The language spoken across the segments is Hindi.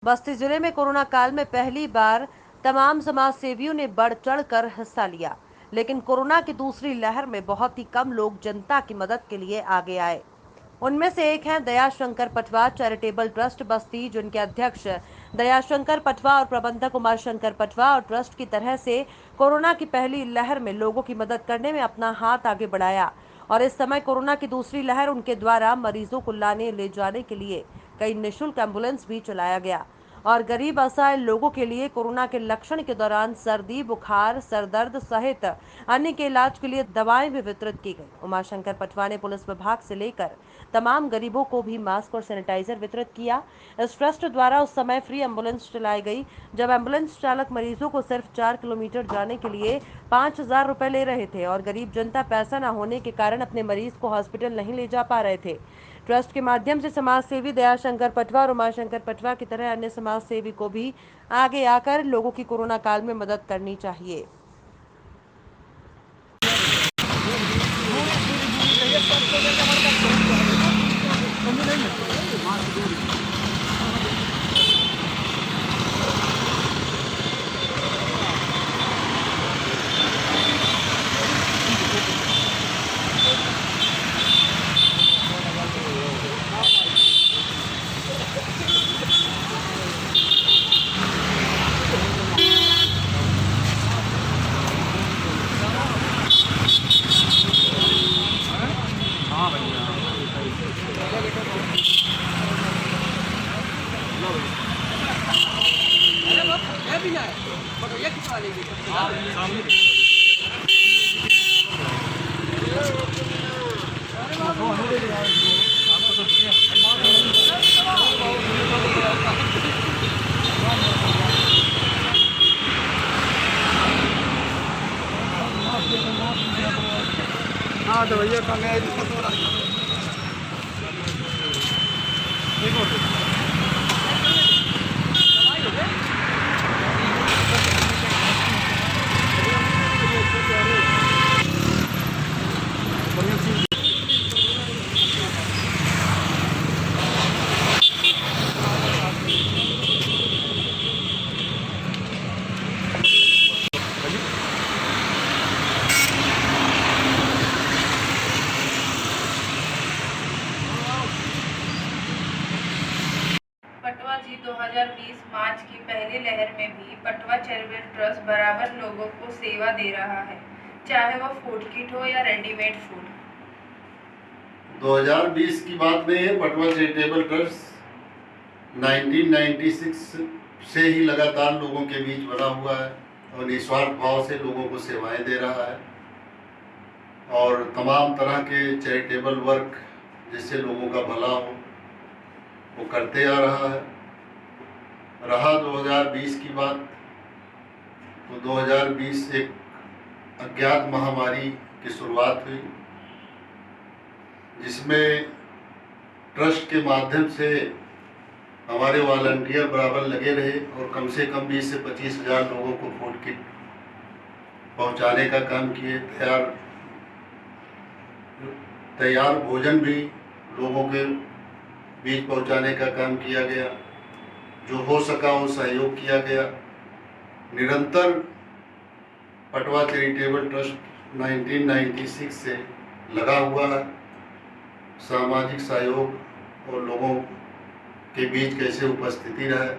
बस्ती जिले में कोरोना काल में पहली बार तमाम समाज सेवियों ने बढ़ चढ़कर हिस्सा लिया, लेकिन कोरोना की दूसरी लहर में बहुत ही कम लोग जनता की मदद के लिए आगे आए। उनमें से एक हैं दयाशंकर पटवा चैरिटेबल ट्रस्ट बस्ती, जिनके अध्यक्ष दयाशंकर पटवा और प्रबंधक उमा शंकर पटवा और ट्रस्ट की तरह से कोरोना की पहली लहर में लोगों की मदद करने में अपना हाथ आगे बढ़ाया और इस समय कोरोना की दूसरी लहर उनके द्वारा मरीजों को लाने ले जाने के लिए कई निःशुल्क एम्बुलेंस भी चलाया गया और गरीब असहाय लोगों के लिए कोरोना के लक्षण के दौरान सर्दी, बुखार, सरदर्द सहित अन्य के इलाज के लिए दवाएं भी वितरित की गई। उमाशंकर पटवा ने पुलिस विभाग से लेकर तमाम गरीबों को भी मास्क और सैनिटाइजर वितरित किया। इस ट्रस्ट द्वारा उस समय फ्री एम्बुलेंस चलाई गई जब एम्बुलेंस चालक मरीजों को सिर्फ 4 किलोमीटर जाने के लिए 5,000 रुपए ले रहे थे और गरीब जनता पैसा न होने के कारण अपने मरीज को हॉस्पिटल नहीं ले जा पा रहे थे। ट्रस्ट के माध्यम से समाज सेवी दयाशंकर पटवा और उमाशंकर पटवा की तरह अन्य समाज सेवी को भी आगे आकर लोगों की कोरोना काल में मदद करनी चाहिए। हाँ तो भैया कम है पटवा जी 2020 मार्च की पहली लहर में भी पटवा चैरिटेबल ट्रस्ट बराबर लोगों को सेवा दे रहा है, चाहे वह फूड किट हो या रेडीमेड फूड। 2020 की बात नहीं है। पटवा चैरिटेबल ट्रस्ट 1996 से ही लगातार लोगों के बीच बना हुआ है और निस्वार्थ भाव से लोगों को सेवाएं दे रहा है और तमाम तरह के चैरिटेबल वर्क जिससे लोगों का भला हो वो करते आ रहा है। रहा 2020 की बात, तो 2020 एक अज्ञात महामारी की शुरुआत हुई जिसमें ट्रस्ट के माध्यम से हमारे वॉलंटियर बराबर लगे रहे और कम से कम 20 से 25 हज़ार लोगों को फूड किट पहुंचाने का काम किए। तैयार भोजन भी लोगों के बीच पहुंचाने का काम किया गया। जो हो सका वो सहयोग किया गया। निरंतर पटवा चैरिटेबल ट्रस्ट 1996 से लगा हुआ है। सामाजिक सहयोग और लोगों के बीच कैसे उपस्थिति रहे,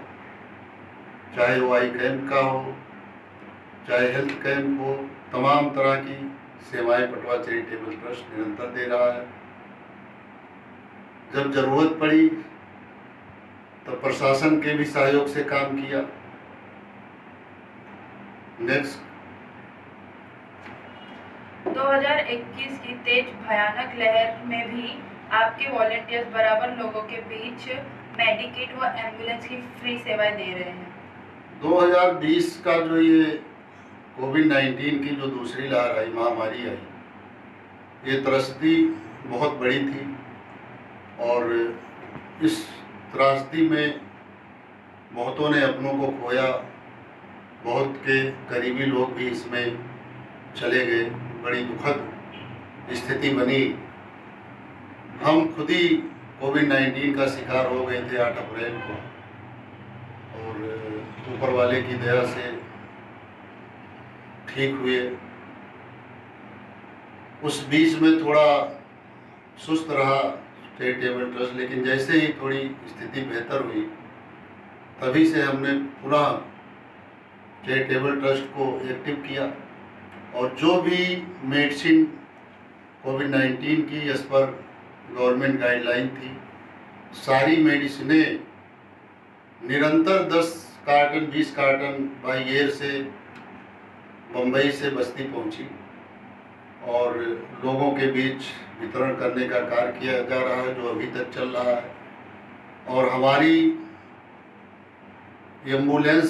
चाहे वो आई कैंप का हो, चाहे हेल्थ कैंप हो, तमाम तरह की सेवाएं पटवा चैरिटेबल ट्रस्ट निरंतर दे रहा है। जब जरूरत पड़ी तो प्रशासन के भी सहयोग से काम किया। नेक्स्ट 2021 की तेज भयानक लहर में भी आपके वॉलंटियर्स बराबर लोगों के बीच मेडिकेट व एम्बुलेंस की फ्री सेवाएं दे रहे हैं। 2020 का जो ये कोविड-19 की जो दूसरी लहर आई, महामारी आई, ये त्रस्ती बहुत बड़ी थी और इस त्रासदी में बहुतों ने अपनों को खोया, बहुत के करीबी लोग भी इसमें चले गए। बड़ी दुखद स्थिति बनी। हम खुद ही कोविड-19 का शिकार हो गए थे 8 अप्रैल को ऊपर वाले की दया से ठीक हुए। उस बीच में थोड़ा सुस्त रहा चैरिटेबल ट्रस्ट, लेकिन जैसे ही थोड़ी स्थिति बेहतर हुई तभी से हमने पुनः चैरिटेबल ट्रस्ट को एक्टिव किया और जो भी मेडिसिन कोविड-19 की एज पर गवर्नमेंट गाइडलाइन थी, सारी मेडिसिनें निरंतर 10 कार्टन 20 कार्टन बाई एयर से मुंबई से बस्ती पहुंची और लोगों के बीच वितरण करने का कार्य किया जा रहा है, जो अभी तक चल रहा है। और हमारी एम्बुलेंस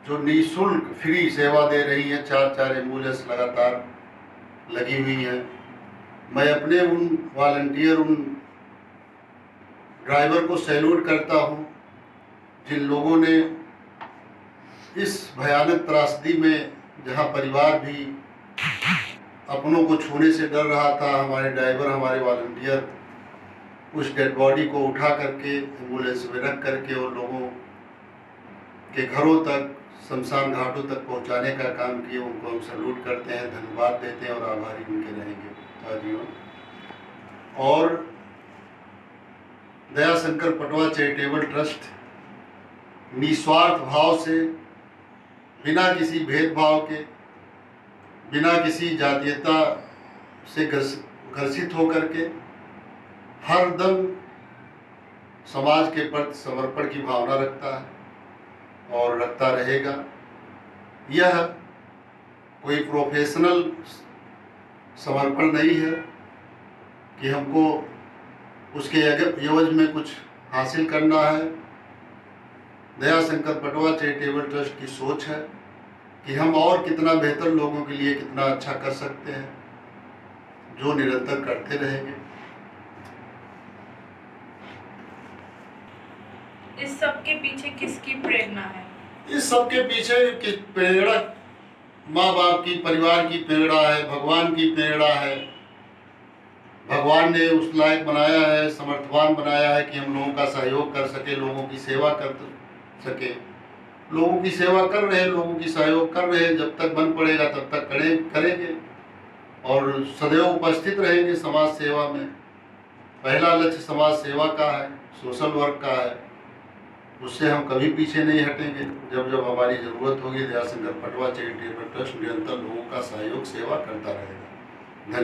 जो निःशुल्क फ्री सेवा दे रही है, 4 एम्बुलेंस लगातार लगी हुई है। मैं अपने उन वॉलंटियर, उन ड्राइवर को सैल्यूट करता हूँ जिन लोगों ने इस भयानक त्रासदी में, जहाँ परिवार भी अपनों को छूने से डर रहा था, हमारे ड्राइवर, हमारे वॉलंटियर उस डेड बॉडी को उठा करके एम्बुलेंस में रख करके और लोगों के घरों तक, शमशान घाटों तक पहुंचाने का काम किए। उनको हम सैल्यूट करते हैं, धन्यवाद देते हैं और आभारी उनके रहेंगे आजीवन। और दया शंकर पटवा चैरिटेबल ट्रस्ट निस्वार्थ भाव से, बिना किसी भेदभाव के, बिना किसी जातीयता से ग्रसित होकर के हर दम समाज के प्रति समर्पण की भावना रखता है और रखता रहेगा। यह कोई प्रोफेशनल समर्पण नहीं है कि हमको उसके एवज में कुछ हासिल करना है। दया शंकर पटवा चैरिटेबल ट्रस्ट की सोच है कि हम और कितना बेहतर लोगों के लिए कितना अच्छा कर सकते हैं, जो निरंतर करते रहेंगे। इस सब के पीछे किसकी प्रेरणा है? इस सब के पीछे की प्रेरणा माँ बाप की, परिवार की प्रेरणा है, भगवान की प्रेरणा है। भगवान ने उस लायक बनाया है, समर्थवान बनाया है कि हम लोगों का सहयोग कर सके, लोगों की सेवा कर सके। लोगों की सेवा कर रहे हैं, लोगों की सहयोग कर रहे हैं। जब तक बन पड़ेगा तब तक करेंगे और सदैव उपस्थित रहेंगे समाज सेवा में। पहला लक्ष्य समाज सेवा का है, सोशल वर्क का है। उससे हम कभी पीछे नहीं हटेंगे। जब जब हमारी ज़रूरत होगी, दया शंकर पटवा चैरिटेबल ट्रस्ट निरंतर लोगों का सहयोग, सेवा करता रहेगा। धन्यवाद।